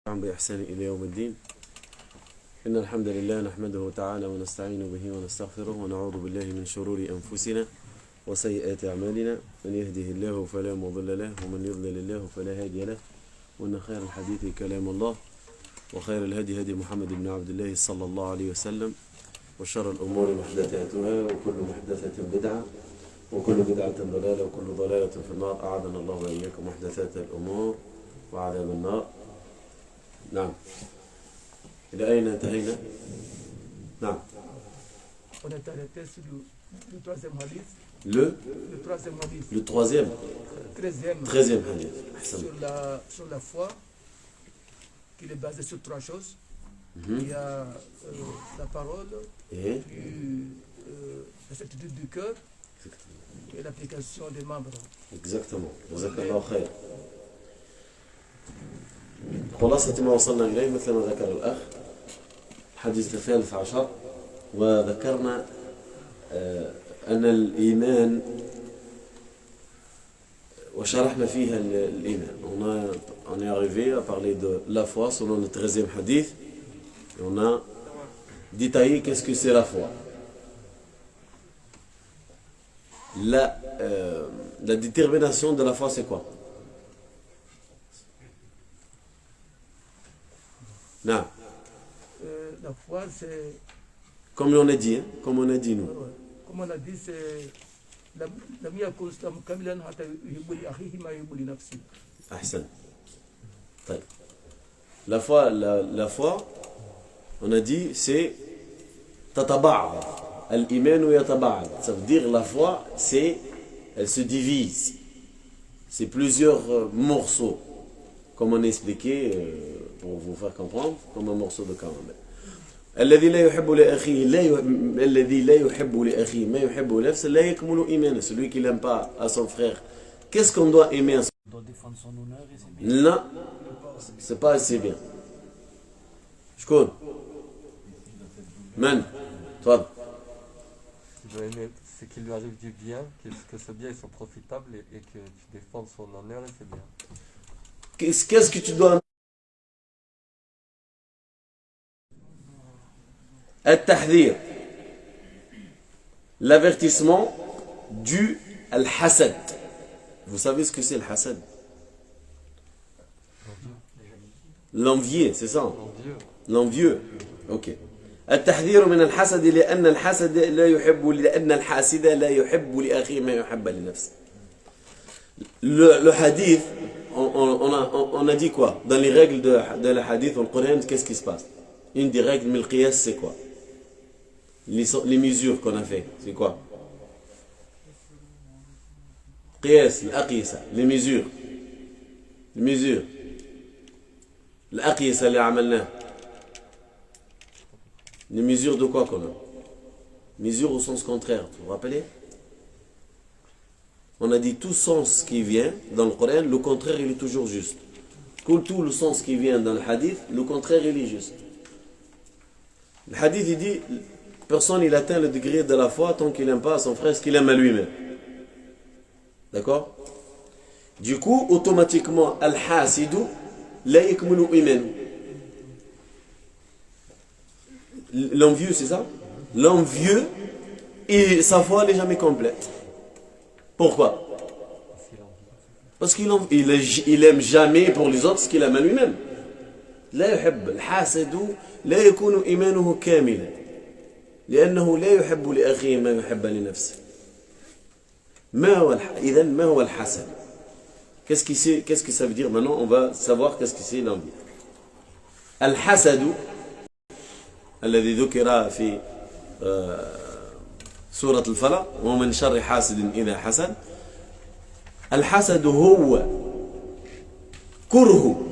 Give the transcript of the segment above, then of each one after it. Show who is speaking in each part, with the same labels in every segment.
Speaker 1: بإحسان إلى يوم الدين. إن الحمد لله نحمده تعالى ونستعين به ونستغفره ونعوذ بالله من شرور أنفسنا وسيئات أعمالنا، من يهده الله فلا مضل له ومن يضلل الله فلا هادي له، وإن خير الحديث كلام الله وخير الهدي هدي محمد بن عبد الله صلى الله عليه وسلم، وشر الأمور محدثاتها وكل محدثة بدعة وكل بدعة ضلالة وكل ضلالة في النار. أعاذنا الله وإياكم محدثات الأمور وعذاب النار. نعم. إلى أين انتهينا؟ نعم.
Speaker 2: On est arrêté sur le troisième hadith.
Speaker 1: Le
Speaker 2: troisième hadith.
Speaker 1: Le troisième. Treizième hadith.
Speaker 2: Sur la foi, qui est basée sur trois choses. Il y a la parole, la certitude du cœur et l'application des membres.
Speaker 1: Exactement. Jazakallahu khair. خلاصة ما وصلنا إليه مثل ما ذكر الأخ الحديث الثالث عشر، وذكرنا أن الإيمان وشرحنا فيها الإيمان. On est arrivé à parler de la foi selon le 13e hadith et on a détaillé qu'est-ce que c'est la foi. La détermination de la foi, c'est quoi? Non.
Speaker 2: La foi, c'est...
Speaker 1: Comme on a dit, comme on a dit nous.
Speaker 2: Comme on a dit, c'est...
Speaker 1: Ahsan. La foi, on a dit, c'est tataba'ad. Al-iman ou yataba'ad. Ça veut dire la foi, elle se divise. C'est plusieurs morceaux. Comme on a expliqué, pour vous faire comprendre, comme un morceau de camembert. الذي لا يحب لأخيه الذي لا يحب لأخيه ما يحب لنفسه لا يكمل إيمانه. Celui qui n'aime pas à son frère, qu'est-ce qu'on doit aimer à son frère?
Speaker 3: On doit défendre son honneur et c'est bien.
Speaker 1: Non, c'est pas assez bien. شكون؟ من؟ تفضل.
Speaker 4: Tu dois aimer ce qui lui arrive du bien, que ce bien soit profitable et que tu défendes son honneur et c'est bien.
Speaker 1: Qu'est-ce que tu dois? التحذير, l'avertissement du al-hasad. Vous savez ce que c'est le hasad? L'envieux, c'est ça? L'envieux. Ok. التحذير من الحسد لأن الحسد لا يحب لأن الحاسد لا يحب لأخيه ما يحب لنفسه. Le hadith, on a dit quoi? Dans les règles de la hadith, au Coran, qu'est-ce qui se passe? Une des règles, mais le qiyas, c'est quoi? Les mesures qu'on a fait, c'est quoi? Qiyas, l'aqisa, les mesures. Les mesures. L'aqisa, les amalna. Les mesures de quoi qu'on a? Mesures au sens contraire, vous vous rappelez? On a dit tout sens qui vient dans le Coran, le contraire il est toujours juste. Tout le sens qui vient dans le hadith, le contraire il est juste. Le hadith il dit, personne il atteint le degré de la foi tant qu'il n'aime pas à son frère ce qu'il aime à lui-même. D'accord? Du coup, automatiquement, al-hasidu la yakmulu imanu. L'envieux, c'est ça? L'envieux, et sa foi n'est jamais complète. Pourquoi? Parce qu'il aime jamais pour les autres ce qu'il aime à lui-même. لا يحب الحاسد لا يكون إيمانه كاملا لأنه لا يحب لأخيه ما يحب لنفسه. إذن ما هو الحسد? Qu'est-ce que ça veut dire? Maintenant on va savoir qu'est-ce que c'est l'envie. الحسد الذي ذكر في سورة الفلق ومن شر حاسد إذا حسد. الحسد هو كره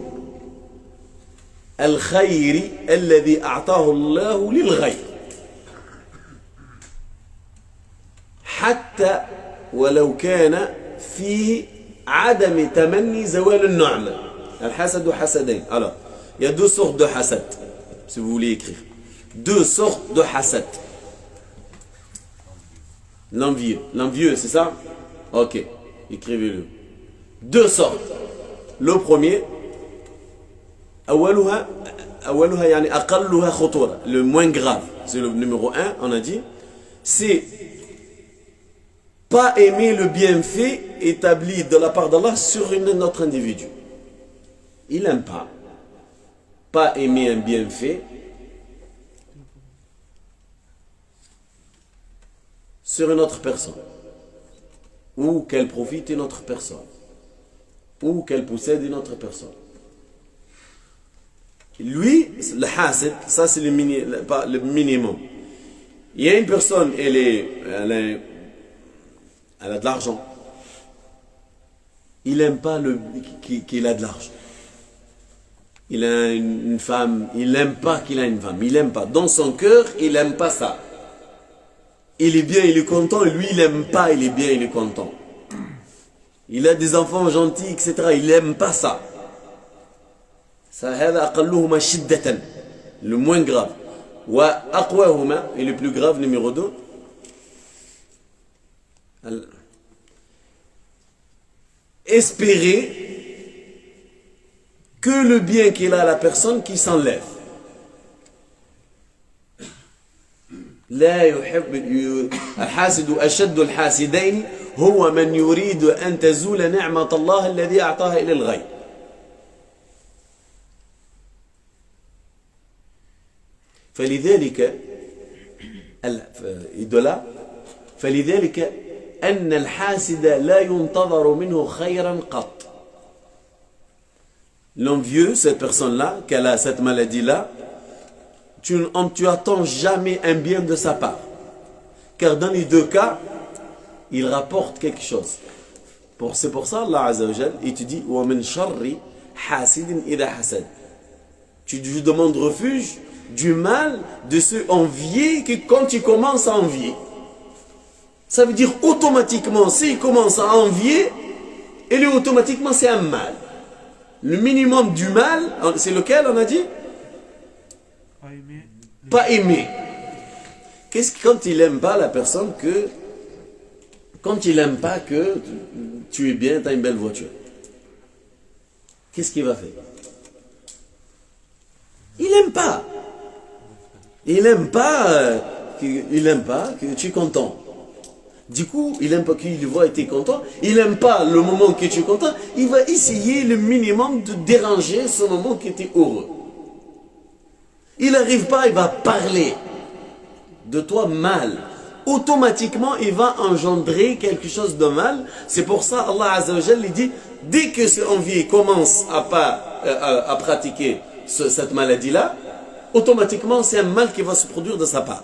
Speaker 1: الخير الذي أعطاه الله للغير حتى ولو كان فيه عدم تمني زوال النعمة. الحسد حسدين. Alors, il y a deux sortes de hasad, si vous voulez écrire. Deux sortes de hasad. L'envieux, c'est ça? Ok, écrivez-le. Deux sortes. Le premier, أولها أولها يعني أقلها خطورة, le moins grave, c'est le numéro 1, on a dit, c'est pas aimer le bienfait établi de la part d'Allah sur un autre individu. Il n'aime pas aimer un bienfait sur une autre personne, ou qu'elle profite une autre personne, ou qu'elle possède une autre personne. Lui, le hasid, ça c'est le minimum. Il y a une personne, elle a de l'argent. Il n'aime pas qu'il a de l'argent. Il a une femme, il n'aime pas qu'il a une femme. Il n'aime pas. Dans son cœur, il n'aime pas ça. Il est bien, il est content. Et lui, il n'aime pas, il est bien, il est content. Il a des enfants gentils, etc. Il n'aime pas ça. هذا أقلهما شدة, le moins grave. وأقواهما, et le plus grave, numéro 2, espérer que le bien qu'il a à la personne qui s'enlève. لا يحب الحاسد أشد الحاسدين هو من يريد أن تزول نعمة الله الذي أعطاها إلى الغير. فلذلك فلذلك أن الحاسد لا ينتظر منه خيرا قط. L'envieux, cette personne-là, qu'elle a cette maladie-là, tu attends jamais un bien de sa part. Car dans les deux cas, il rapporte quelque chose. C'est pour ça, Allah Azza wa Jal, il te dit وَمِنْ شَرِّ حَاسِدٍ إِذَا حَسَدٍ. Tu demandes refuge du mal de ceux enviés que quand tu commences à envier. Ça veut dire automatiquement, s'il commence à envier, et automatiquement c'est un mal. Le minimum du mal, c'est lequel on a dit? Pas aimer. Qu'est-ce que quand il n'aime pas la personne que... Quand il n'aime pas que tu es bien, tu as une belle voiture. Qu'est-ce qu'il va faire? Il n'aime pas. Il n'aime pas que tu es content. Du coup, il n'aime pas qu'il voit que tu es content. Il n'aime pas le moment que tu es content. Il va essayer le minimum de déranger ce moment que tu es heureux. Il n'arrive pas, il va parler de toi mal. Automatiquement, il va engendrer quelque chose de mal. C'est pour ça Allah Azza wa Jalla dit, dès que ce envié commence à pratiquer cette maladie-là, automatiquement, c'est un mal qui va se produire de sa part.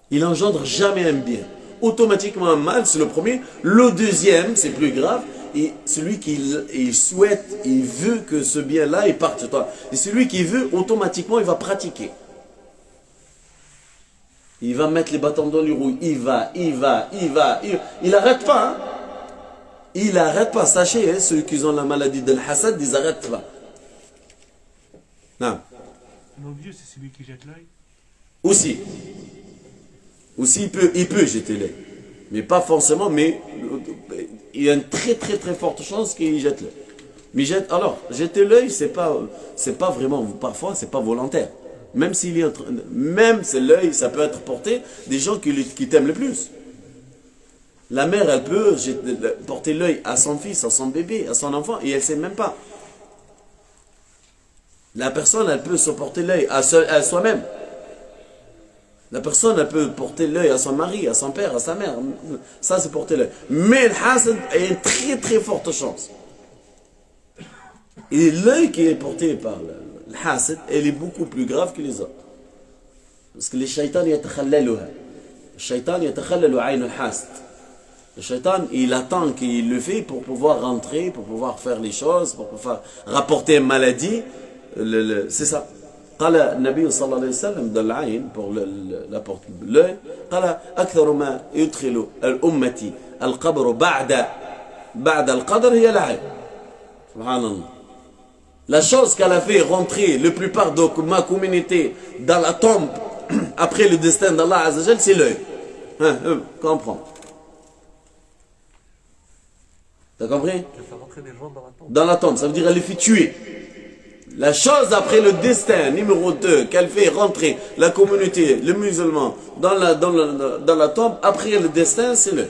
Speaker 1: Il n'engendre jamais un bien. Automatiquement, un mal, c'est le premier. Le deuxième, c'est plus grave. Et celui qui souhaite, il veut que ce bien-là, il parte de toi. Et celui qui veut, automatiquement, il va pratiquer. Il va mettre les bâtons dans les roues. Il n'arrête pas. Hein? Il n'arrête pas. Sachez, hein, ceux qui ont la maladie de l'hassad, ils n'arrêtent pas. Non.
Speaker 3: L'envieux, c'est celui qui jette l'œil.
Speaker 1: Aussi, il peut jeter l'œil. Mais pas forcément, mais il y a une très très très forte chance qu'il jette l'œil. Mais jeter l'œil, c'est pas vraiment, parfois, c'est pas volontaire. Même s'il est même c'est l'œil, ça peut être porté des gens qui t'aiment le plus. La mère, elle peut porter l'œil à son fils, à son bébé, à son enfant, et elle ne sait même pas. La personne, elle peut se porter l'œil à soi-même. La personne, elle peut porter l'œil à son mari, à son père, à sa mère. Ça, c'est porter l'œil. Mais le hasad a une très très forte chance. Et l'œil qui est porté par le hasad, elle est beaucoup plus grave que les autres. Parce que les shaitans, ils yatakhallaluha. Le shaitan, il yatakhallalu ayn al-hasad. Le shaitan, il attend qu'il le fait pour pouvoir rentrer, pour pouvoir faire les choses, pour pouvoir rapporter une maladie. C'est ça. قال النبي صلى الله عليه وسلم dans العين pour la porte de l'œil قال أكثر ما يدخل الأمة القبر بعد القدر هي العين. سبحان الله. La chose qu'elle a fait rentrer la plupart de ma communauté dans la tombe après le destin d'Allah Azza wa Jal, c'est l'œil. Comprends. T'as compris?
Speaker 4: Ça fait rentrer des gens dans la tombe.
Speaker 1: Dans la tombe, ça veut dire elle les fait tuer. La chose après le destin, numéro 2, qu'elle fait rentrer la communauté, le musulman, dans la tombe, après le destin, c'est le.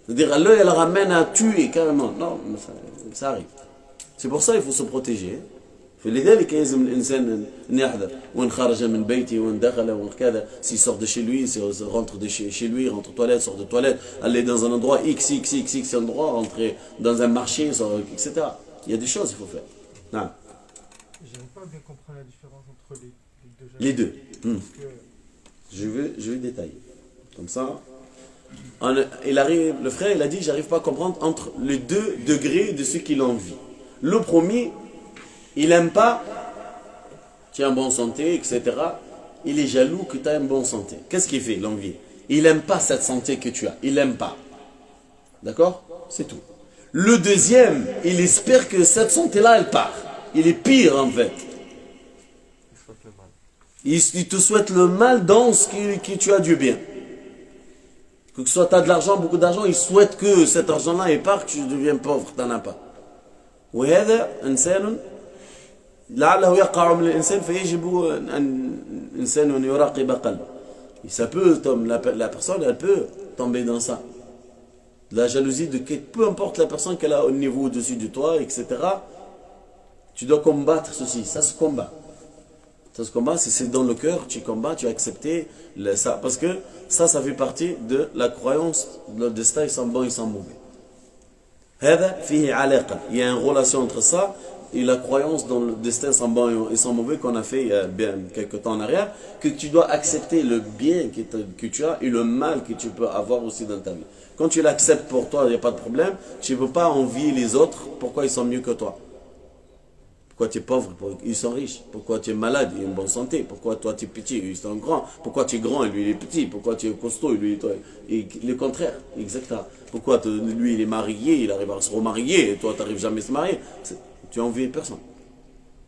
Speaker 1: C'est-à-dire, Allah, elle ramène à tuer carrément. Non, ça arrive. C'est pour ça qu'il faut se protéger. فلذلك يلزم الانسان ان يحذر وين خرج من بيته وين دخل وين كذا s'il sort de chez lui s'il rentre de chez lui rentre aux toilettes sort de toilette aller dans un endroit x endroit rentrer dans un marché etc. Il y a des choses qu'il faut faire. Non.
Speaker 5: J'aime pas bien comprendre la différence entre
Speaker 1: les deux.
Speaker 5: Que...
Speaker 1: Je vais détailler comme ça. Le frère il a dit j'arrive pas à comprendre entre les deux degrés de ce qu'il envie. Le premier, il n'aime pas, tu es en bonne santé, etc. Il est jaloux que tu as une bonne santé. Qu'est-ce qu'il fait, l'envie? Il n'aime pas cette santé que tu as. Il n'aime pas. D'accord? C'est tout. Le deuxième, il espère que cette santé-là, elle part. Il est pire, en fait. Il te souhaite le mal dans ce que tu as du bien. Que ce soit tu as de l'argent, beaucoup d'argent, il souhaite que cet argent-là, il part, que tu deviens pauvre, tu n'en as pas. وهذا إنسان لعله يقع من الإنسان فيجب أن إنسان يراقب قلبه. Ça peut, la personne, elle peut tomber dans ça. La jalousie de peu importe la personne qu'elle a au niveau au-dessus de toi, etc. Tu dois combattre ceci, ça se combat. Ça se combat, si c'est dans le cœur, tu combats, tu as accepté ça. Parce que ça fait partie de la croyance, le destin, ils sont bons, ils sont mauvais. Il y a une relation entre ça et la croyance dans le destin sans bon et sans mauvais qu'on a fait il y a bien quelques temps en arrière, que tu dois accepter le bien que tu as et le mal que tu peux avoir aussi dans ta vie. Quand tu l'acceptes pour toi, il n'y a pas de problème, tu ne peux pas envier les autres, pourquoi ils sont mieux que toi. Pourquoi tu es pauvre, ils sont riches. Pourquoi tu es malade, il a une bonne santé. Pourquoi toi tu es petit, ils sont grands. Pourquoi tu es grand et lui il est petit. Pourquoi tu es costaud et lui et le contraire. Exactement. Pourquoi lui il est marié, il arrive à se remarier et toi tu n'arrives jamais à se marier. Tu envies personne.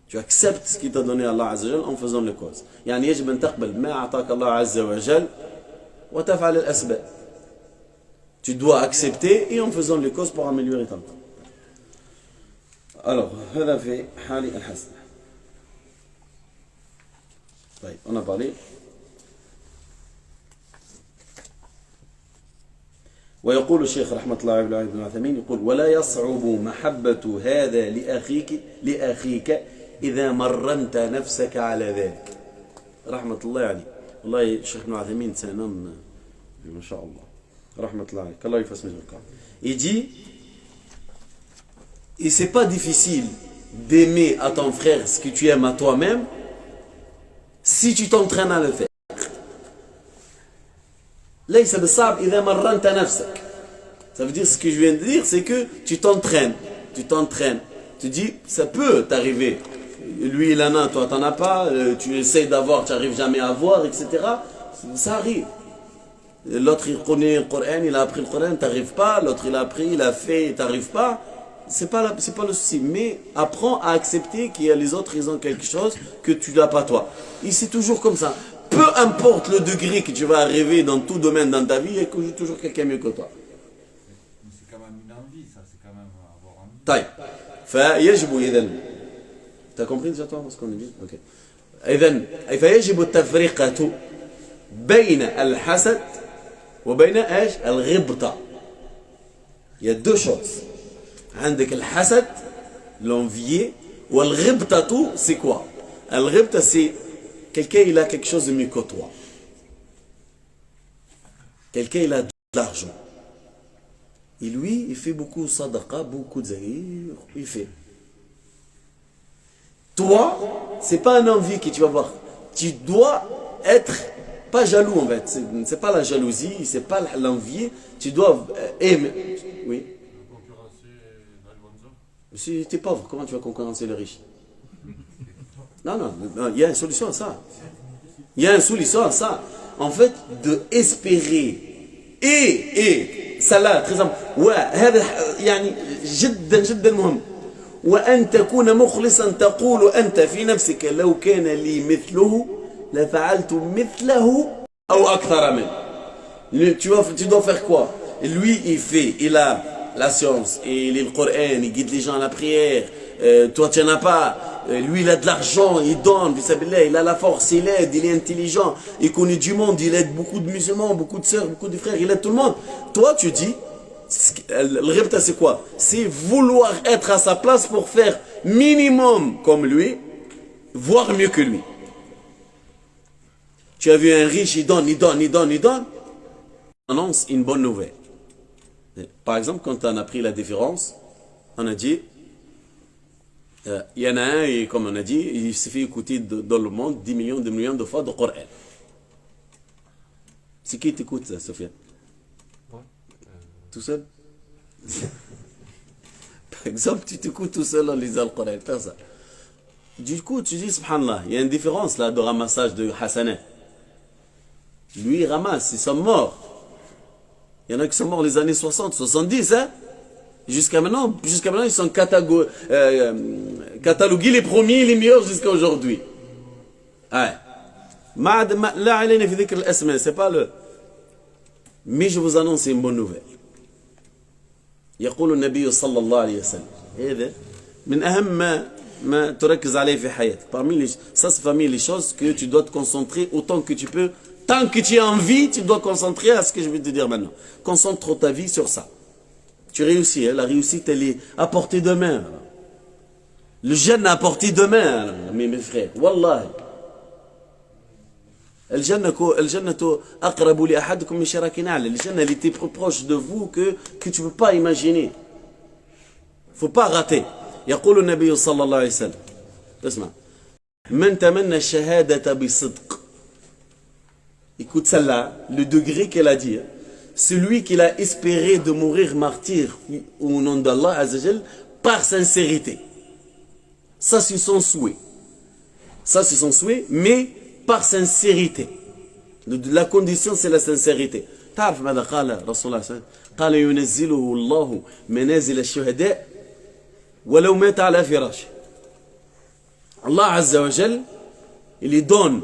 Speaker 1: Tu acceptes ce qu'il t'a donné Allah Azza wa Jal en faisant les causes. يعني يجب أن تقبل ما أعطاك الله عز وجل وتفعل الأسباب. Tu dois accepter et en faisant les causes pour améliorer ton temps. Alors, هذا في حال الحسن. طيب, on a parlé. ويقول الشيخ رحمة الله عليه بن عثيمين يقول ولا يصعب محبة هذا لأخيك إذا مرنت نفسك على ذلك. رحمة الله عليه. والله الشيخ ابن عثيمين سنن ما شاء الله. رحمة الله عليه. qu'Allah lui fasse miséricorde. Il dit et c'est pas difficile d'aimer à ton frère ce que tu aimes à toi-même si tu t'entraînes à le faire. Ça veut dire ce que je viens de dire, c'est que tu t'entraînes. Tu dis, ça peut t'arriver. Lui il en a, toi t'en as pas, tu essaies d'avoir, tu n'arrives jamais à avoir, etc. Ça arrive. L'autre il connaît le Coran, il a appris le Coran, tu n'arrives pas. L'autre il a appris, il a fait, tu n'arrives pas. C'est pas le souci, mais apprends à accepter qu'il y a les autres, ils ont quelque chose que tu n'as pas toi. Et c'est toujours comme ça. Peu importe le degré que tu vas arriver dans tout domaine dans ta vie, il y a toujours quelqu'un mieux que toi.
Speaker 6: Mais c'est quand même une envie, ça, c'est quand même avoir envie.
Speaker 1: طيب. فيجب إذن. T'as compris déjà toi ce qu'on a dit? Ok. إذن فيجب التفرقة بين الحسد وبين إيش؟ الغبطة. Il y a deux choses. عندك الحسد, l'envier, والغبطة, c'est quoi? الغبطة, c'est quelqu'un il a quelque chose de mieux que toi. Quelqu'un il a de l'argent. Et lui, il fait beaucoup de sadaqa, beaucoup de zahir, il fait. Toi, c'est pas un envie que tu vas voir. Tu dois être pas jaloux en fait. C'est pas la jalousie, c'est pas l'envie. Tu dois aimer. Oui. Si tu es pauvre, comment tu vas concurrencer les riches? Non, il y a une solution à ça. Il y a une solution à ça. En fait, de espérer. Et ça là, très important. وهذا يعني جدا جدا مهم. وأن تكون مخلصا تقول أنت في نفسك لو كان لي مثله لفعلت مثله أو أكثر منه. Tu dois faire quoi? Lui, il a la science, il lit le Coran, il guide les gens à la prière, toi tu n'en as pas, lui il a de l'argent, il donne, il a la force, il aide, il est intelligent, il connaît du monde, il aide beaucoup de musulmans, beaucoup de sœurs, beaucoup de frères, il aide tout le monde. Toi tu dis, le résultat c'est quoi? C'est vouloir être à sa place pour faire minimum comme lui, voire mieux que lui. Tu as vu un riche, il donne, annonce une bonne nouvelle. Par exemple, quand on a pris la différence, on a dit, il y en a un, et comme on a dit, il s'est fait écouter dans le monde 10 millions, 2 millions de fois le Coran. C'est qui t'écoute ça, Sofiane?
Speaker 4: Ouais.
Speaker 1: Tout seul? Par exemple, tu t'écoutes tout seul en lisant le Coran, faire ça. Du coup, tu dis, subhanallah, il y a une différence là de ramassage de Hassanet. Lui, il ramasse, ils sont morts. Il y en a qui sont morts les années 60, 70, hein. Jusqu'à maintenant, ils sont catalogués les premiers et les meilleurs jusqu'à aujourd'hui. Ouais. C'est pas le... Mais je vous annonce une bonne nouvelle. يقول النبي صلى الله عليه وسلم هذا من أهم ما تركز عليه في حياتك. Ça c'est parmi les choses que tu dois te concentrer autant que tu peux. Tant que tu as envie, tu dois te concentrer à ce que je vais te dire maintenant. Concentre ta vie sur ça. Tu réussis, hein? La réussite elle est à portée de main. Le jeûne à portée de main, mes frères. Wallahi. الجنة أقرب لأحدكم من شراك نعل. Le jannah elle était plus proche de vous que tu ne peux pas imaginer. Faut pas rater. يقول النبي صلى الله عليه وسلم اسمع من تمنى الشهادة بصدق. Écoute celle-là, le degré qu'elle a dit. Celui qui a espéré de mourir martyr au nom d'Allah Azzawajal par sincérité. Ça c'est son souhait. Ça c'est son souhait, mais par sincérité. La condition c'est la sincérité. تعرف ماذا قال رسول الله صلى الله عليه وسلم؟ قال ينزله الله منازل الشهداء ولو مات على فراشه. Allah Azzawajal, il lui donne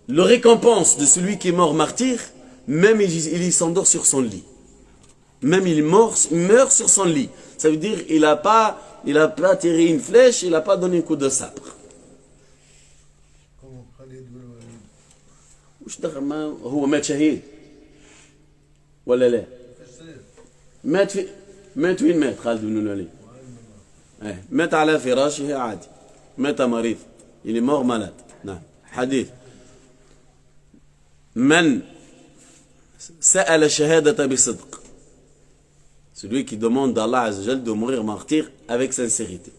Speaker 1: le récompense de celui qui est mort martyr, même il s'endort sur son lit. Même il meurt sur son lit. Ça veut dire il a pas tiré une flèche, il n'a pas donné un coup de sabre. وش دخل ما هو مات شهيد ولا لا؟ مات وين مات خالد بن الوليد؟ مات على فراشه عادي. مات مريض. Il est mort malade. نعم. حديث. من سأل الشهادة بصدق. Celui qui demande d'Allah Azzawajal de mourir martyr avec sincérité.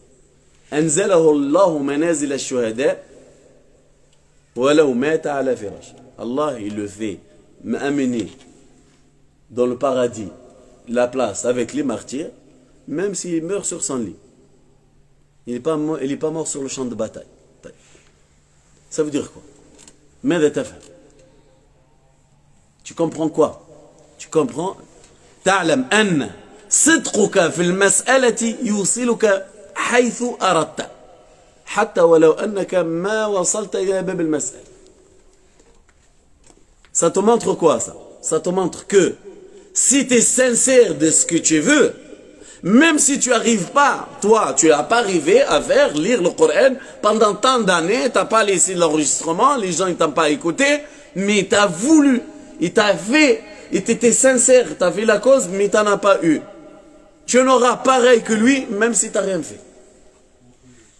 Speaker 1: أنزله الله منازل الشهداء ولو مات على فراشه. Allah, il le fait m'amener dans le paradis, la place avec les martyrs, même s'il meurt sur son lit. Il n'est pas mort sur le champ de bataille. Ça veut dire quoi? ماذا تفهم? Tu comprends quoi? Tu comprends? تعلم أن صدقك في المسألة يوصلك حيث أردت حتى ولو أنك ما وصلت إلى باب المسألة. Ça te montre quoi ça? Ça te montre que si tu es sincère de ce que tu veux, même si tu n'arrives pas, toi, tu n'as pas arrivé à faire lire le Coran pendant tant d'années, tu n'as pas laissé l'enregistrement, les gens ne t'ont pas écouté, mais tu as voulu, il t'a fait, et tu étais sincère, tu as fait la cause, mais tu n'en as pas eu. Tu en auras pareil que lui, même si tu n'as rien fait.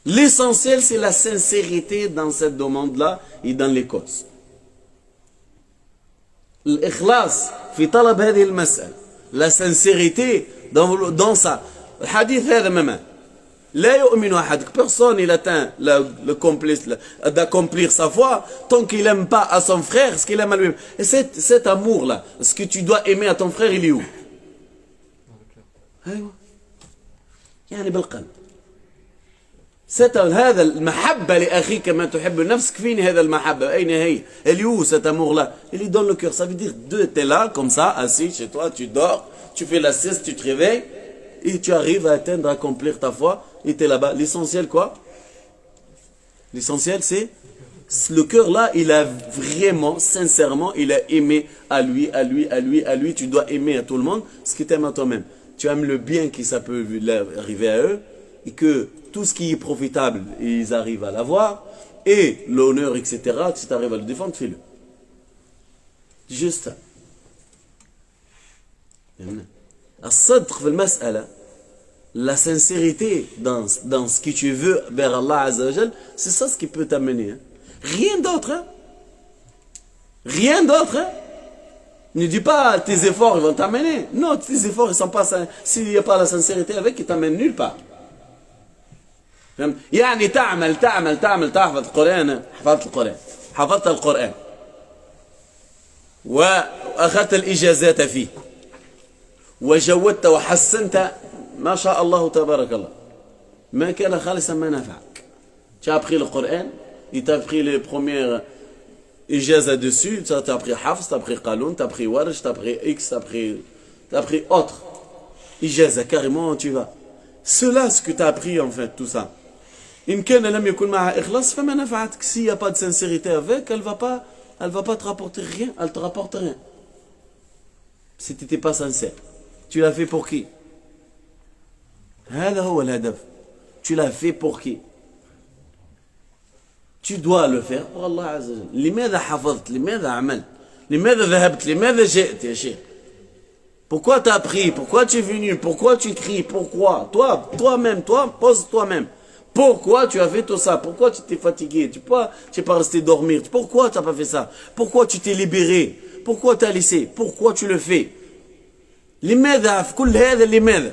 Speaker 1: L'essentiel, c'est la sincérité dans cette demande-là et dans les causes. الإخلاص في طلب هذه المسألة. La sincérité dans ça. Le hadith هذا مما لا يؤمن أحد. Personne il atteint d'accomplir sa foi tant qu'il n'aime pas à son frère ce qu'il aime à lui-même. Et cet amour-là, ce que tu dois aimer à ton frère, il est où? أيوة. يعني بالقلب. هذا المحبة لأخيك كما تحب نفسك. فين هذا المحبة؟ أين هي؟ Elle est où cet amour-là? Il est dans le cœur. Ça veut dire deux, tu es là comme ça, assis chez toi, tu dors, tu fais la sieste, tu te réveilles et tu arrives à atteindre, à accomplir ta foi et tu es là-bas. L'essentiel quoi? L'essentiel c'est le cœur là, il a vraiment, sincèrement, il a aimé à lui. Tu dois aimer à tout le monde ce qui t'aime à toi-même. Tu aimes le bien qui ça peut arriver à eux. et que tout ce qui est profitable, ils arrivent à l'avoir, et l'honneur, etc., si tu arrives à le défendre, fais-le. Juste ça. الصدق في المسألة, la sincérité dans ce que tu veux vers Allah Azza wa Jal, c'est ça ce qui peut t'amener. Hein. Rien d'autre. Hein. Rien d'autre. Hein. Ne dis pas tes efforts ils vont t'amener. Non, tes efforts ils sont pas. S'il n'y a pas la sincérité avec, ils t'amènent nulle part. يعني تعمل تحفظ القرآن. حفظت القرآن. حفظت القرآن. وأخذت الإجازات فيه. وجودت وحسنت ما شاء الله تبارك الله. ما كان خالصا ما نفعك. Tu as appris le Coran, il t'a appris les premières ijaza dessus, tu as appris Hafs, tu as appris Qaloun, tu as appris Warj, tu as appris X, tu as appris autre. Ijaza, carrément, tu vas. Cela, ce que tu as appris en fait, tout ça. إن كان لم يكن معها إخلاص فما نفعتك. S'il n'y a pas de sincérité avec, elle va pas te rapporter rien, elle te rapporte rien. Si tu n'étais pas sincère. Tu l'as fait pour qui? هذا هو الهدف. Tu l'as fait pour qui? Tu dois le faire pour Allah Azza wa Jalla. لماذا حفظت؟ لماذا عملت؟ لماذا ذهبت؟ لماذا جئت يا شيخ؟ Pourquoi tu as appris? Pourquoi tu es venu? Pourquoi tu cries? Pourquoi? Toi-même, pose toi-même. Pourquoi tu as fait tout ça? Pourquoi tu t'es fatigué? Tu n'es pas resté dormir? Pourquoi tu n'as pas fait ça? Pourquoi tu t'es libéré? Pourquoi tu as laissé? Pourquoi tu le fais? لماذا في كل هذا لماذا؟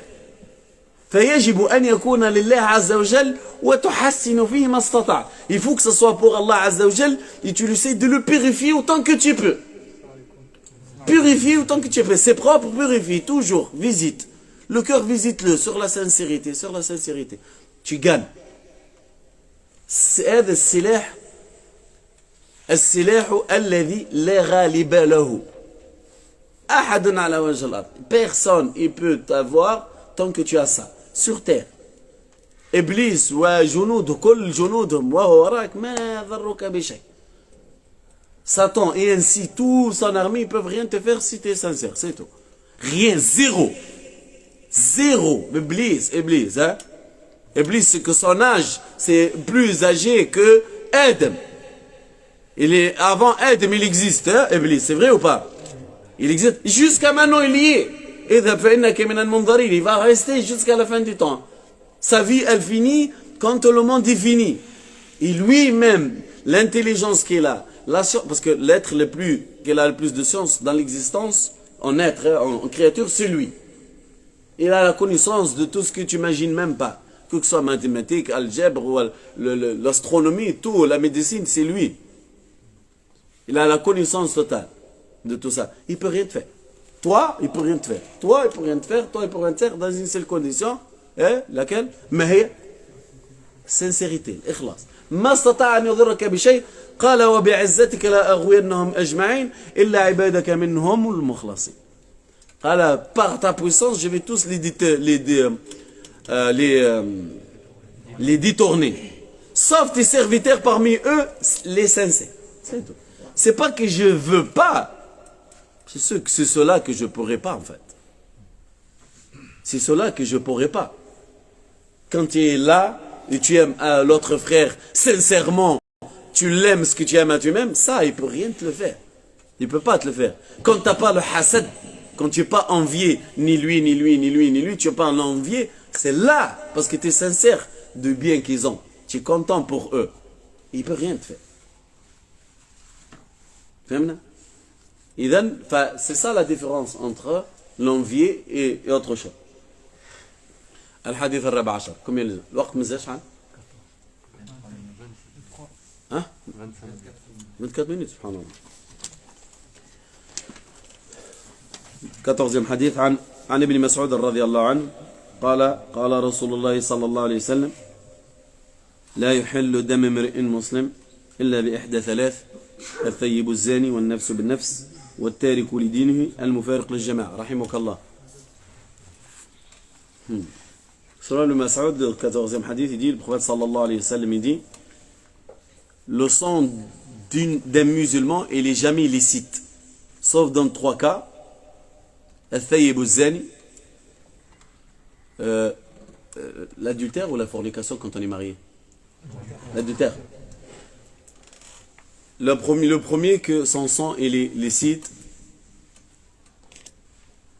Speaker 1: فيجب أن يكون لله عز وجل وتحسن فيه ما استطعت. Il faut que ce soit pour Allah Azza wa Jal et tu essaies de le purifier autant que tu peux. Purifier autant que tu peux. C'est propre, purifie, toujours, visite. Le cœur, visite-le sur la sincérité, sur la sincérité. Tu gagnes. هذا السلاح الذي لا غالب له أحد على وجه الأرض. Personne ne peut t'avoir tant que tu as ça sur terre. إبليس وجنوده كل جنودهم وهو وراك ما ضرك بشيء. Satan et ainsi tout son armée ils peuvent rien te faire si tu es sincère, c'est tout. Rien, zéro. Iblis, hein. Iblis, c'est que son âge, c'est plus âgé que Adam. Avant Adam, il existe, hein, Iblis, c'est vrai ou pas? Il existe. Jusqu'à maintenant, il y est. Il va rester jusqu'à la fin du temps. Sa vie, elle finit quand le monde est fini. Et lui-même, l'intelligence qu'il a, parce que l'être qu'il a le plus de science dans l'existence, en être, en créature, c'est lui. Il a la connaissance de tout ce que tu n'imagines même pas. Que ce soit mathématiques, algèbre, ou l'astronomie, tout, la médecine, c'est lui. Il a la connaissance totale de tout ça. Il ne peut rien te faire. Toi, il ne peut rien te faire. Toi, il ne peut rien te faire. Toi, il ne peut rien te faire dans une seule condition. Laquelle? Mais sincérité, ikhlas. ما استطاع أن يضرك بشيء قال وبعزتك لا أغوينهم أجمعين إلا عبادك منهم المخلصين. قال par ta puissance je vais tous les détourner. Sauf tes serviteurs parmi eux, les sincères. C'est tout. C'est pas que je veux pas. C'est cela que je pourrais pas en fait. C'est cela que je pourrais pas. Quand tu es là et tu aimes l'autre frère sincèrement, tu l'aimes ce que tu aimes à toi-même, ça il peut rien te le faire. Il peut pas te le faire. Quand tu n'as pas le hasad, quand tu n'es pas envié, ni lui, tu n'es pas en envié, c'est là, parce que tu es sincère du bien qu'ils ont. Tu es content pour eux. Il ne peut rien te faire. C'est ça la différence entre l'envier et autre chose. الحديث الرابع عشر. Combien الوقت مازال شحال؟ 24 minutes سبحان الله. 14e حديث عن ابن مسعود رضي الله عنه قال رسول الله صلى الله عليه وسلم لا يحل دم امرئ مسلم إلا بإحدى ثلاث الثيب الزاني والنفس بالنفس والتارك لدينه المفارق للجماعة رحمك الله. Selon le Mas'ud, le 14e hadith, il dit, le prophète sallallahu alayhi wa sallam, il dit, le sang d'un musulman, il est jamais illicite, sauf dans 3 cas. الثيب الزاني l'adultère ou la fornication quand on est marié? L'adultère. Le premier que son sang il est licite,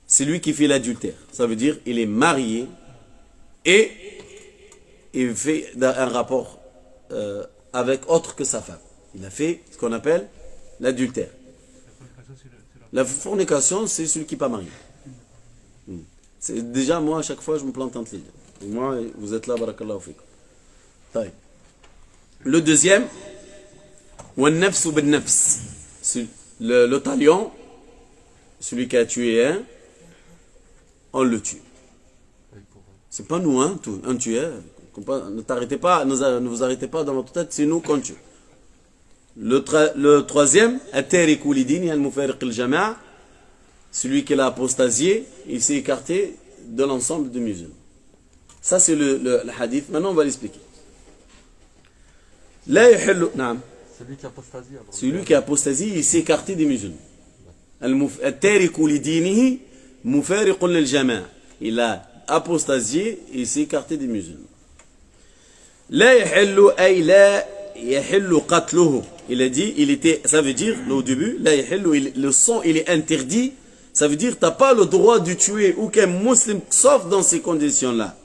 Speaker 1: c'est lui qui fait l'adultère. Ça veut dire il est marié et il fait un rapport avec autre que sa femme. Il a fait ce qu'on appelle l'adultère.
Speaker 3: La fornication, c'est
Speaker 1: La fornication, c'est celui qui n'est pas marié. Déjà, moi, à chaque fois, je me plante entre les deux. Et moi, vous êtes là, barakallahu fikum. Taï. Le deuxième, وَالنَّفْسُ بِالنَّفْسِ. Le talion, celui qui a tué un, on le tue. C'est pas nous, hein, un tueur. Ne vous arrêtez pas dans votre tête, c'est nous qu'on tue. Le troisième, التارك لدينه المفارق الجماعة. Celui qui l'a apostasié, il s'est écarté de l'ensemble des musulmans. Ça, c'est le hadith. Maintenant, on va l'expliquer.
Speaker 4: Celui qui apostasie.
Speaker 1: Celui qui a apostasie, il s'est écarté des musulmans. التارك لدينه مفارق للجماعة. Il a apostasié et il s'est écarté des musulmans. لا يحل أي لا يحل قتله. Il a dit, ça veut dire, au début, لا يحل, le sang, il est interdit. Ça veut dire, tu n'as pas le droit de tuer aucun musulman, sauf dans ces conditions-là.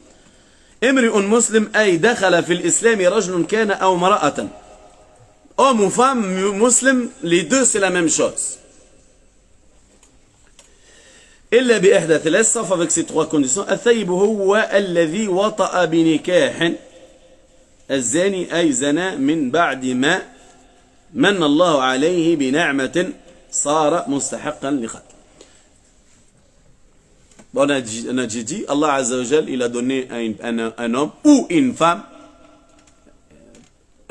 Speaker 1: امرئ مسلم أي دخل في الإسلام رجل كان أو امرأة. Homme ou femme, musulman, les deux c'est la même chose. إلا بإحدى ثلاث, sauf avec ces trois conditions. الثيب هو الذي وطأ بنكاح. الزاني أي زنا من بعد ما من الله عليه بنعمة صار مستحقا لقتل. On a dit, Allah Azza wa Jal, il a donné un homme ou une femme.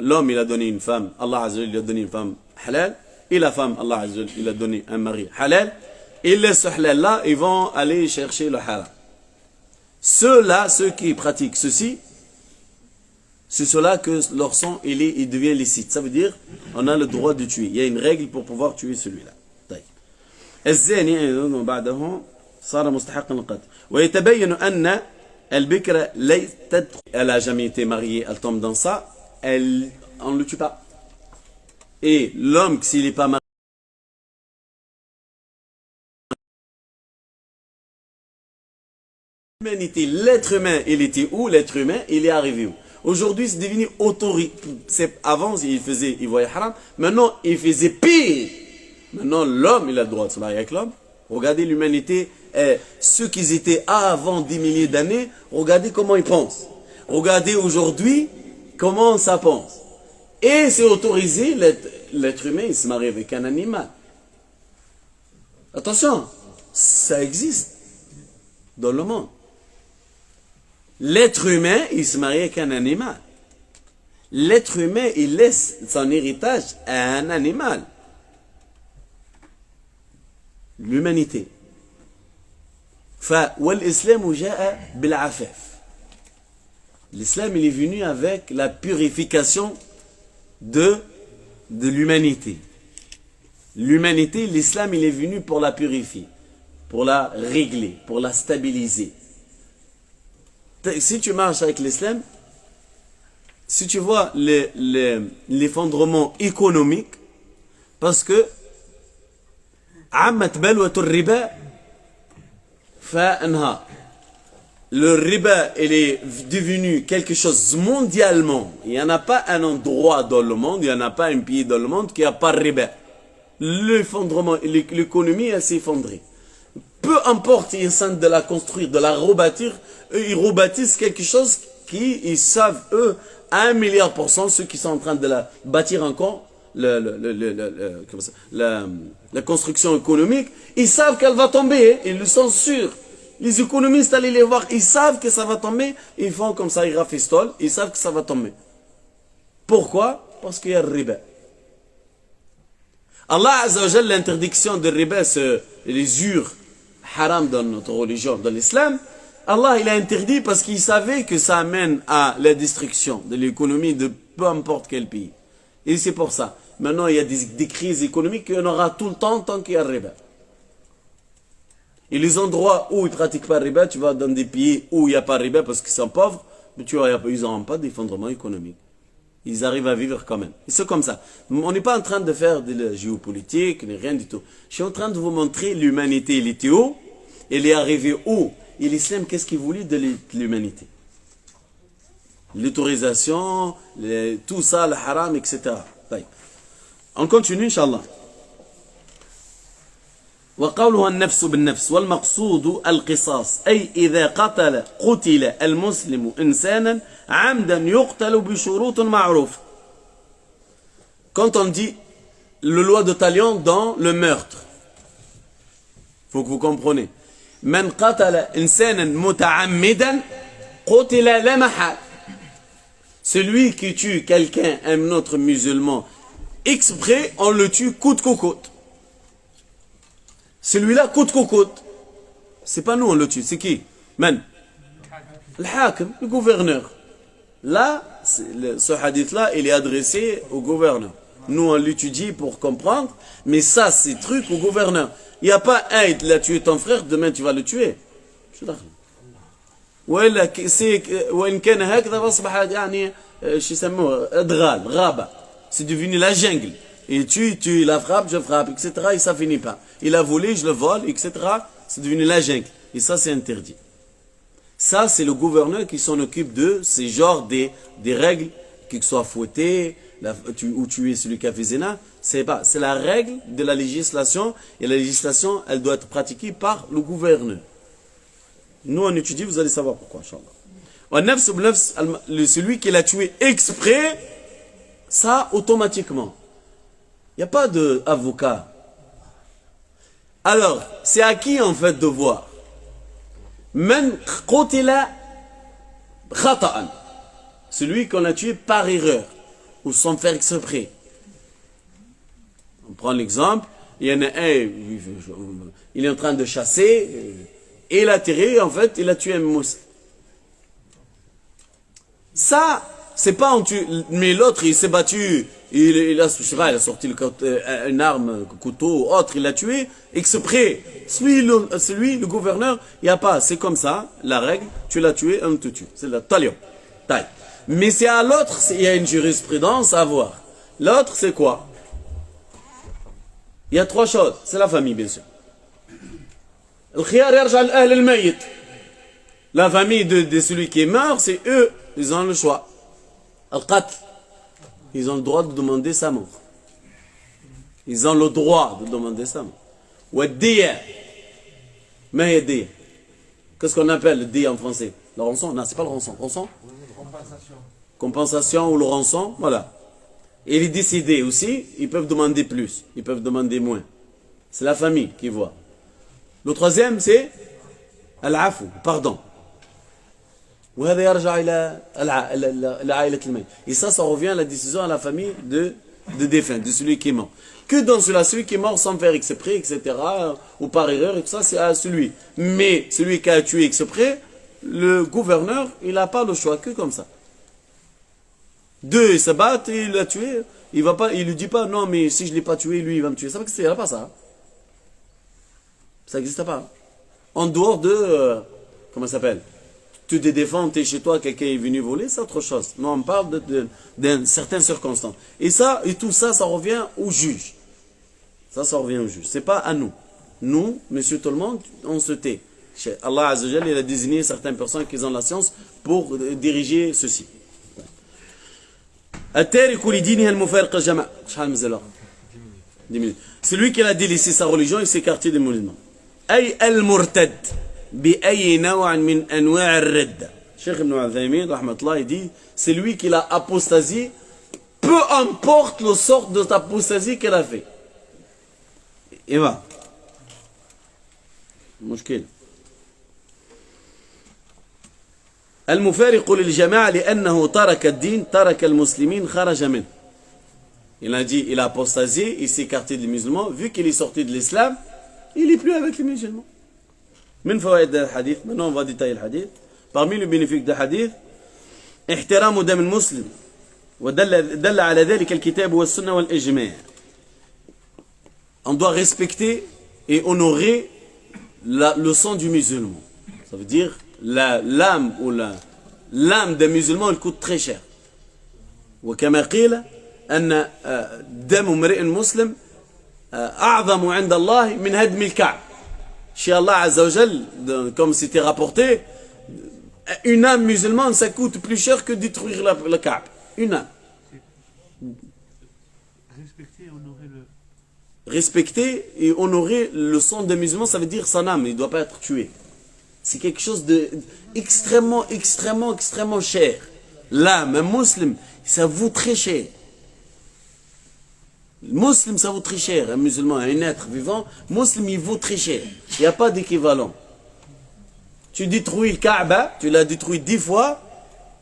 Speaker 1: L'homme, il a donné une femme. Allah Azza wa Jal, il a donné une femme halal. Et la femme, Allah Azza wa Jal, il a donné un mari halal. Et ce halal-là, ils vont aller chercher le haram. Ceux-là, ceux qui pratiquent ceci, c'est cela que leur sang, il devient licite. Ça veut dire, on a le droit de tuer. Il y a une règle pour pouvoir tuer celui-là. الزاني بعده صار مستحقا للقتل ويتبين أن البكرة ليست, elle a jamais été mariée, elle tombe dans ça, on ne le tue pas. Et l'homme, s'il n'est pas marié, l'humanité, l'être humain, il était où? L'être humain, il est arrivé où? Aujourd'hui, c'est devenu autorité. Avant, il voyait haram. Maintenant, il faisait pire. Maintenant, l'homme, il a le droit de se marier avec l'homme. Regardez l'humanité, ceux qui étaient avant 10 milliers d'années, regardez comment ils pensent. Regardez aujourd'hui comment ça pense. Et c'est autorisé, l'être humain, il se marie avec un animal. Attention, ça existe dans le monde. L'être humain, il se marie avec un animal. L'être humain, il laisse son héritage à un animal. L'humanité. L'islam, il est venu avec la purification de l'humanité. L'humanité, l'islam, il est venu pour la purifier, pour la régler, pour la stabiliser. Si tu marches avec l'islam, si tu vois l'effondrement économique, parce que le riba, il est devenu quelque chose mondialement. Il n'y en a pas un endroit dans le monde, il n'y en a pas un pays dans le monde qui n'a pas riba. L'effondrement, l'économie, elle s'est effondrée. Peu importe, ils essaient de la construire, de la rebâtir, eux, ils rebâtissent quelque chose ils savent, eux, à 1 milliard %, ceux qui sont en train de la bâtir encore, la construction économique, ils savent qu'elle va tomber, ils le sont sûrs. Les économistes, allez les voir, ils savent que ça va tomber, ils font comme ça, ils rafistolent, ils savent que ça va tomber. Pourquoi? Parce qu'il y a le riba. Allah Azza wa Jalla, l'interdiction de riba, c'est les usures haram dans notre religion, dans l'islam. Allah, il a interdit parce qu'il savait que ça amène à la destruction de l'économie de peu importe quel pays. Et c'est pour ça. Maintenant, il y a des crises économiques qu'il y en aura tout le temps tant qu'il y a le riba. Et les endroits où ils ne pratiquent pas le riba, tu vas dans des pays où il n'y a pas de riba parce qu'ils sont pauvres, mais tu vois, ils n'auront pas d'effondrement économique. Ils arrivent à vivre quand même. Et c'est comme ça. On n'est pas en train de faire de la géopolitique, ni rien du tout. Je suis en train de vous montrer l'humanité. Elle était où? Elle est arrivée où? Et l'islam, qu'est-ce qu'il voulait de l'humanité? L'autorisation, tout ça, le haram, etc. On continue, Inch'Allah. وقولها النفس بالنفس والمقصود القصاص أي إذا قتل المسلم إنسانا عمدا يقتل بشروط معروفة. Quand on dit le loi de Talion dans le meurtre, faut que vous compreniez. من قتل إنسانا متعمدا قتل لا محال. Celui qui tue quelqu'un, un autre musulman, exprès, on le tue coûte que coûte. Celui-là, coûte que coûte. C'est pas nous, on le tue. C'est qui? Man. Le hakim, le gouverneur. Là, ce hadith-là, il est adressé au gouverneur. Nous, on l'étudie pour comprendre, mais ça, c'est truc au gouverneur. Il n'y a pas un, il a tué ton frère, demain tu vas le tuer. Je suis d'accord. C'est devenu la jungle. Et tu la frappe, je frappe, etc. Et ça finit pas. Il a volé, je le vole, etc. C'est devenu la jungle. Et ça, c'est interdit. Ça, c'est le gouverneur qui s'en occupe de ces genres des règles, qu'il soit fouetté, ou tuer celui qui a fait zina. C'est la règle de la législation. Et la législation, elle doit être pratiquée par le gouverneur. Nous, on étudie, vous allez savoir pourquoi, Inch'Allah. Celui qui l'a tué exprès, ça, automatiquement. Il n'y a pas d'avocat. Alors, c'est à qui en fait de voir? Men qutila khata'an. Celui qu'on a tué par erreur ou sans faire exprès. On prend l'exemple, il y en a un, il est en train de chasser et il a tiré, en fait, il a tué un mousse. Ça, c'est pas en tuer, mais l'autre, il s'est battu. Il a sorti une arme, un couteau, autre, il l'a tué, exprès. Celui, le gouverneur, il n'y a pas, c'est comme ça, la règle, tu l'as tué, on te tue. C'est la talion. Mais c'est à l'autre, il y a une jurisprudence à voir. L'autre, c'est quoi? Il y a trois choses, c'est la famille, bien sûr. La famille de celui qui est mort, c'est eux, ils ont le choix. Al-Qatl. Ils ont le droit de demander sa mort. Ils ont le droit de demander sa mort. Ou ad-diya. Mais diya. Qu'est-ce qu'on appelle le diya en français? Le rançon? Non, c'est pas le rançon. Rançon?
Speaker 6: Compensation.
Speaker 1: Compensation ou le rançon, voilà. Et les décédés aussi, ils peuvent demander plus. Ils peuvent demander moins. C'est la famille qui voit. Le troisième, c'est al-afu, pardon. Et ça revient à la décision à la famille de défunt, de celui qui est mort. Que dans celui qui est mort sans faire exprès, etc., ou par erreur, et tout ça, c'est à celui. Mais celui qui a tué exprès, le gouverneur, il n'a pas le choix, que comme ça. Deux, ils se battent, il l'a tué, il lui dit pas, non, mais si je ne l'ai pas tué, lui, il va me tuer. Ça n'existe pas, ça. Ça n'existe pas. En dehors de, comment ça s'appelle? Tu te défends, tu es chez toi, quelqu'un est venu voler, c'est autre chose. Non, on parle d'une certaine circonstance. Et tout ça, ça revient au juge. Ça revient au juge. C'est pas à nous. Nous, monsieur tout le monde, on se tait. Allah Azza wa Jalla, il a désigné certaines personnes qui ont la science pour diriger ceci. Celui qui a délaissé sa religion, il s'est écarté des musulmans. Ay al-murtad. بأي نوع من أنواع الردة. Cheikh Ibn Uthaymin, rahmatullah, il dit, c'est lui qui l'a apostasie, peu importe le sort de l'apostasie qu'elle a fait. Et va. مشكلة. المفارق للجماعة لأنه ترك الدين ترك المسلمين خرج منه. Il a dit, il a apostasié, il s'est écarté des musulmans, vu qu'il est sorti de l'islam, il n'est plus avec les musulmans. من فوائد الحديث maintenant on va détailler le hadith parmi les bénéfices du hadith احترام دم المسلم ودل على ذلك الكتاب والسنة والإجماع. On doit respecter et honorer le sang du musulman. Ça veut dire l'âme ou l'âme des musulmans, elle coûte très cher. وكما قيل أن دم امرئ مسلم أعظم عند الله من هدم الكعب. Chez Allah Azza wa Jal, comme c'était rapporté, une âme musulmane, ça coûte plus cher que détruire le Kaab. Une âme.
Speaker 3: Respecter et honorer le.
Speaker 1: Respecter et honorer le sang des musulmans, ça veut dire son âme, il ne doit pas être tué. C'est quelque chose de extrêmement cher. L'âme, un musulman, ça vaut très cher. Le musulman, ça vaut très cher. Un musulman, un être vivant, musulman, il vaut très cher. Il n'y a pas d'équivalent. Tu détruis le Kaaba, tu l'as détruit 10 fois,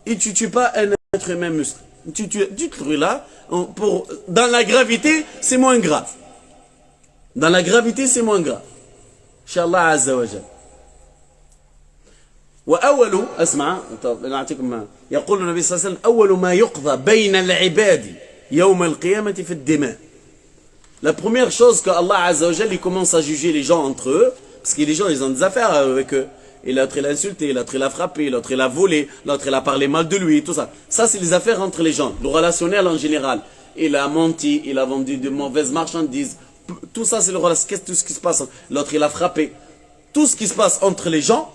Speaker 1: et tu ne tues pas un être humain musulman. Tu détruis là, dans la gravité, c'est moins grave. Dans la gravité, c'est moins grave. Inch'Allah Azza wa Jal. وأول أسمع نعطيكم يقول النبي صلى الله عليه وسلم أول ما يقضى بين العباد يوم القيامة في الدماء. La première chose que Allah Azza wa Jal il commence à juger les gens entre eux, parce que les gens ils ont des affaires avec eux. Et l'autre il a insulté, l'autre il a frappé, l'autre il a volé, l'autre il a parlé mal de lui, tout ça. Ça c'est les affaires entre les gens, le relationnel en général. Il a menti, il a vendu de mauvaises marchandises. Tout ça c'est le relationnel, tout ce qui se passe. L'autre il a frappé. Tout ce qui se passe entre les gens,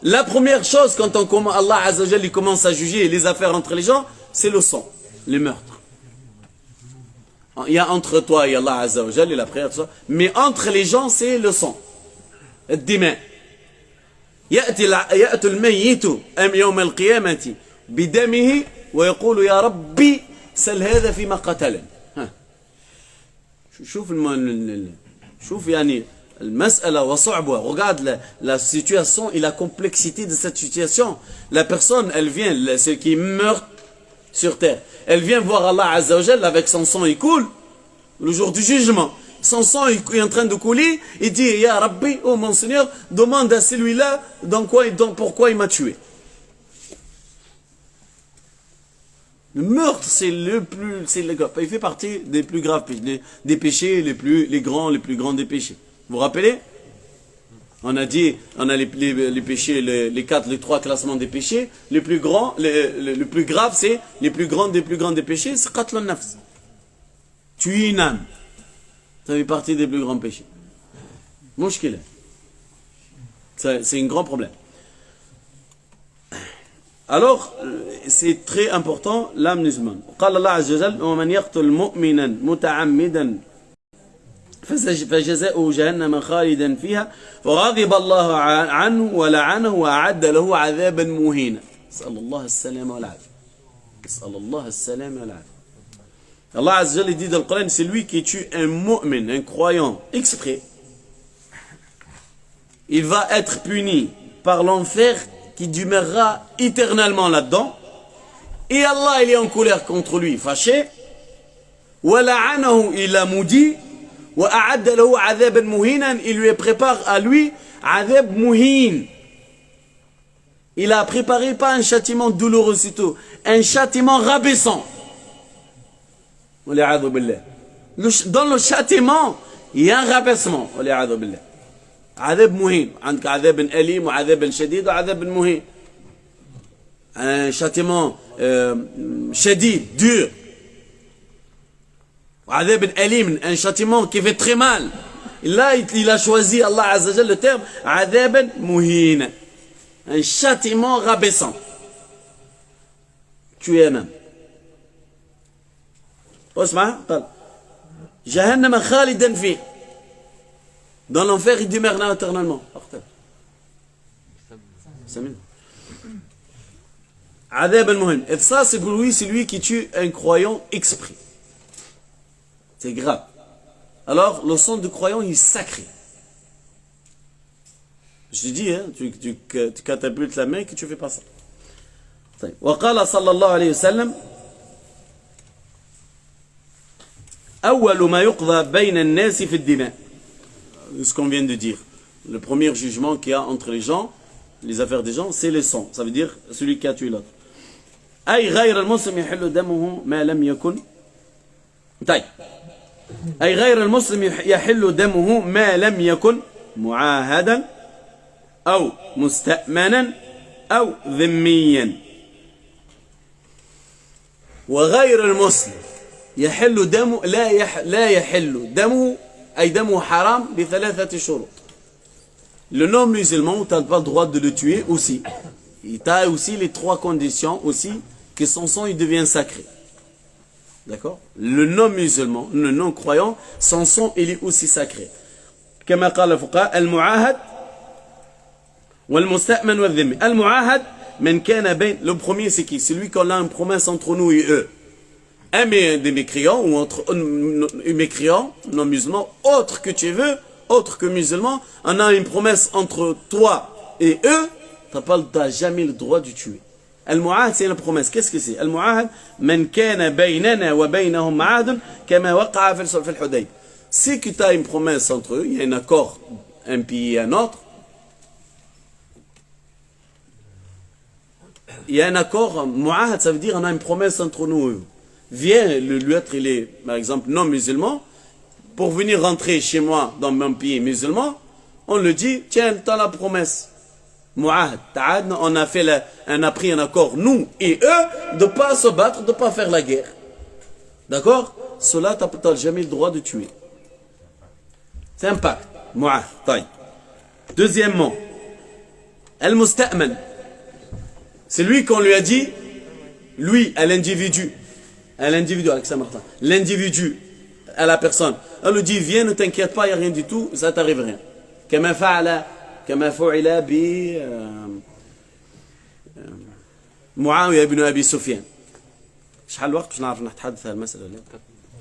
Speaker 1: la première chose quand Allah Azza wa Jal il commence à juger les affaires entre les gens, c'est le sang, les meurtres. Il y a entre toi et Allah Azza wa Jal et la prière, tout ça. Mais entre les gens, c'est le sang. الدماء. يأتي الميت يوم القيامة بدمه ويقول يا ربي سل هذا فيما قتل. شوف يعني المسألة وصعبها. Regarde la situation et la complexité de cette situation. La personne, elle vient, celle qui meurt sur terre, elle vient voir Allah Azza wa Jal avec son sang, il coule, le jour du jugement. Son sang est en train de couler, il dit, Ya Rabbi, oh mon Seigneur, demande à celui-là pourquoi il m'a tué. Le meurtre, c'est il fait partie des plus graves péchés, des péchés les plus grands des péchés. Vous vous rappelez? On a les péchés, les 3 classements des péchés. Le plus grand, le plus grave, c'est les plus grands des péchés, c'est qatl al-nafs. Tuer une âme. Ça fait partie des plus grands péchés. Mouchkila. C'est un grand problème. Alors, c'est très important, l'âme musulmane. قال الله عز وجل ومن يقتل مؤمنا متعمدا فجزاؤه جهنم خالدا فيها وغضب الله عنه ولعنه وأعد له عذابا مهينا. نسأل الله السلامة والعافية. نسأل الله السلامة والعافية. Allah Azza wa Jalla dit dans le Coran, c'est lui qui tue un mu'min, un croyant, exprès. Il va être puni par l'enfer qui demeurera éternellement là-dedans. Et Allah, il est en colère contre lui, fâché. وَلَعَنَهُ il a maudit. وَأَعَدَّ لَهُ عَذَابًا مُهِينًا il lui prépare à lui عَذَاب مُهِين. Il a préparé pas un châtiment douloureux, c'est tout. Un châtiment rabaissant. Dans le châtiment, il y a un rabaissement. عذاب مهين. عندك عذاب أليم وعذاب شديد وعذاب مهين. Un châtiment شديد, dur. وعذاب أليم, un châtiment qui fait très mal. Et là, il a choisi, Allah Azza wa Jalla, le terme عذاب مهين. Un châtiment rabaissant. Tu es même. اسمع قال جهنم خالدا فيه. Dans l'enfer, il demeure là éternellement. عذاب المهم. Et ça, c'est pour lui, c'est lui qui tue un croyant exprès. C'est grave. Alors, le sang du croyant, il est sacré. Je te dis, hein, tu catapultes la main que tu fais pas ça. وقال صلى الله عليه وسلم أول ما يقضى بين الناس في الدماء. Ce qu'on vient de dire. Le premier jugement qu'il y a entre les gens, les affaires des gens, c'est le sang. Ça veut dire celui qui a tué l'autre. أي غير المسلم يحل دمه ما لم يكن. طيب. أي غير المسلم يحل دمه ما لم يكن معاهدا أو مستأمنا أو ذميا. وغير المسلم يحل دمه لا يحل دمه أي دمه حرام بثلاثة شروط. Le non-musulman, tu n'as pas le droit de le tuer aussi. Tu as aussi les trois conditions aussi que son sang il devient sacré. D'accord? Le non-musulman, le non-croyant, son sang il est aussi sacré. كما قال الفقهاء المعاهد والمستأمن والذمي. المعاهد من كان بين. Le premier c'est qui? Celui qu'on a une promesse entre nous et eux. Un des mécréants ou entre un mécréant, non-musulman, autre que tu veux, autre que musulman, on a une promesse entre toi et eux, tu n'as jamais le droit de tuer. Al-Mu'ahad, c'est la promesse. Qu'est-ce que c'est? Al-Mu'ahad, man kana baynana wa baynahum ma'adun kama waqa'a fi al-Hudayb. Si tu as une promesse entre eux, il y a un accord, un pays et un autre, il y a un accord, Mu'ahad, ça veut dire on a une promesse entre nous et eux. Viens, l'autre il est, par exemple, non musulman, pour venir rentrer chez moi dans mon pays musulman, on le dit, tiens, tu as la promesse. Mu'ahad, on a pris un accord, nous et eux, de ne pas se battre, de ne pas faire la guerre. D'accord? Cela, tu n'as jamais le droit de tuer. C'est un pacte. Mu'ahad, taille. Deuxièmement, al-musta'man. C'est lui qu'on lui a dit, lui, à l'individu, l'individu, à la personne. Elle lui dit, viens, ne t'inquiète pas, il n'y a rien du tout, ça t'arrive rien. كما فعل بمعاوية بن أبي سفيان. شحال الوقت باش نعرف نتحدث هذه المسألة؟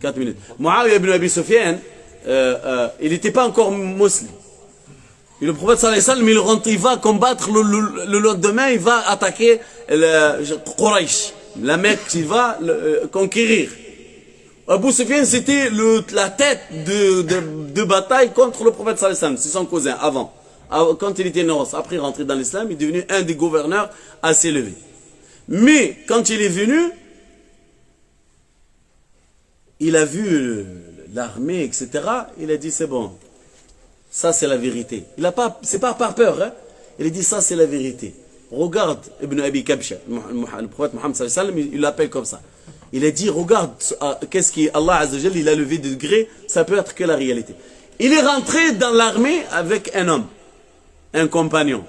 Speaker 1: 4 minutes. معاوية بن أبي سفيان, il n'était pas encore musulman. Et le prophète sallallahu alayhi wa sallam, il va combattre le lendemain, il va attaquer Quraysh, la Mecque, il va conquérir. Abu Sufyan, c'était la tête de bataille contre le prophète sallallahu alayhi wa sallam, c'est son cousin, avant. Quand il était novice, après rentrer dans l'islam, il est devenu un des gouverneurs assez élevé. Mais quand il est venu, il a vu l'armée, etc. Il a dit, c'est bon. Ça, c'est la vérité. C'est pas par peur. Hein? Il a dit, ça, c'est la vérité. Regarde Ibn Abi Kabsha, le prophète Mohammed sallallahu alayhi wa sallam, il l'appelle comme ça. Il a dit, regarde, qu'est-ce qu'Allah Azza wa Jalla, il a levé de degré, ça peut être que la réalité. Il est rentré dans l'armée avec un homme, un compagnon.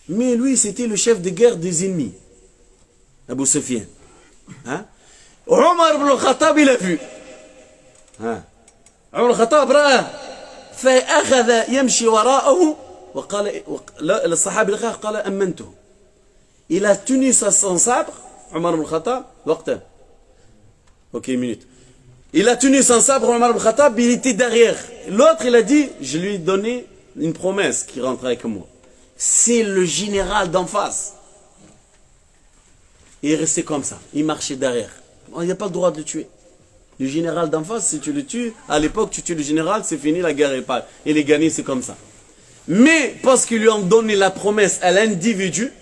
Speaker 1: Mais lui, c'était le chef de guerre des ennemis, Abu Sufyan. Hein? Omar ibn al-Khattab, il a vu. Hein? عمر الخطاب رآه فأخذ يمشي وراءه وقال للصحابي الآخر قال أمنته. Il a tenu son sabre, Omar ibn al-Khattab, وقته. Ok, une minute. Il a tenu son sabre, Omar ibn al-Khattab, il était derrière. L'autre, il a dit, je lui ai donné une promesse qui rentre avec moi. C'est le général d'en face. Il est resté comme ça, il marchait derrière. Il n'y a pas le droit de le tuer. Le général d'en face, si tu le tues, à l'époque, tu tues le général, c'est fini, la guerre est pas. Il est gagné, c'est comme ça. Mais, parce qu'ils lui ont donné la promesse à l'individu,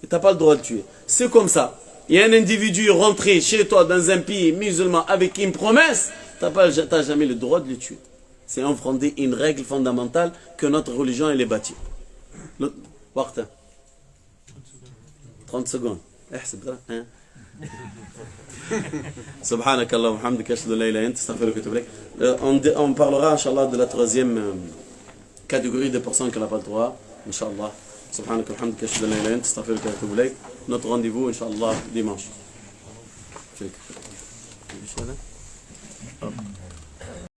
Speaker 1: tu n'as pas le droit de le tuer. C'est comme ça. Il y a un individu rentré chez toi dans un pays musulman avec une promesse, tu n'as jamais le droit de le tuer. C'est enfreindre une règle fondamentale que notre religion elle est bâtie. 30 secondes. سبحانك اللهم وبحمدك اشهد ان لا اله الا انت استغفرك واتوب اليك. On parlera inchallah de la troisième catégorie de personnes qui n'ont pas le droit inchallah. سبحانك وبحمدك اشهد ان لا اله الا انت استغفرك واتوب اليك. Notre rendez-vous inchallah dimanche.